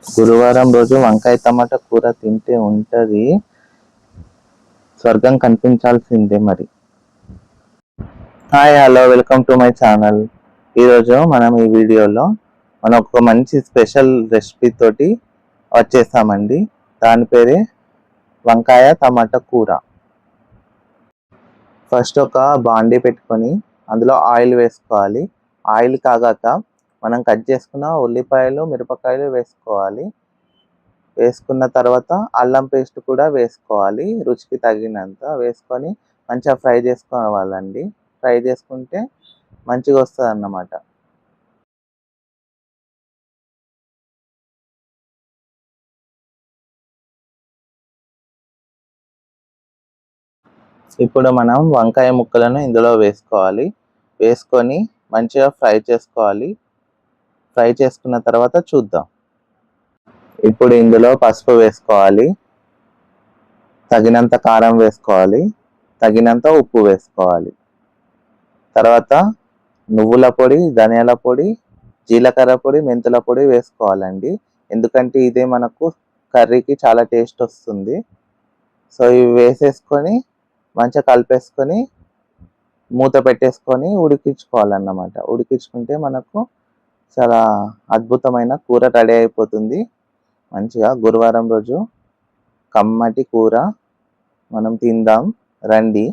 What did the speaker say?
గురువారం రోజు వంకాయ టమాటా కూర తింటే ఉంటది స్వర్గం కనిపించాల్సిందే మరి. Hi hello welcome to my channel. ఈరోజు మనం ఈ వీడియోలో మనం ఒక మంచి స్పెషల్ రెసిపీ తోటి వచ్చేసామండి. దాని పేరే వంకాయ టమాటా కూర. ఫస్ట్ ఒక బాండీ పెట్టుకొని అందులో ఆయిల్ వేసుకోవాలి. ఆయిల్ కాగాక మనం కట్ చేసుకున్న ఉల్లిపాయలు మిరపకాయలు వేసుకోవాలి. వేసుకున్న తర్వాత అల్లం పేస్ట్ కూడా వేసుకోవాలి. రుచికి తగినంత వేసుకొని మంచిగా ఫ్రై చేసుకోవాలండి. ఫ్రై చేసుకుంటే మంచిగా వస్తుంది అన్నమాట. ఇప్పుడు మనం వంకాయ ముక్కలను ఇందులో వేసుకోవాలి. వేసుకొని మంచిగా ఫ్రై చేసుకోవాలి. ఫ్రై చేసుకున్న తర్వాత చూద్దాం. ఇప్పుడు ఇందులో పసుపు వేసుకోవాలి, తగినంత కారం వేసుకోవాలి, తగినంత ఉప్పు వేసుకోవాలి. తర్వాత నువ్వుల పొడి, ధనియాల పొడి, జీలకర్ర పొడి, మెంతుల పొడి వేసుకోవాలండి. ఎందుకంటే ఇదే మనకు కర్రీకి చాలా టేస్ట్ వస్తుంది. సో ఇవి వేసేసుకొని మంచిగా కలిపేసుకొని మూత పెట్టేసుకొని ఉడికించుకోవాలన్నమాట. ఉడికించుకుంటే మనకు చాలా అద్భుతమైన కూర రెడీ అయిపోతుంది. మంచిగా గురువారం రోజు కమ్మటి కూర మనం తిందాం రండి.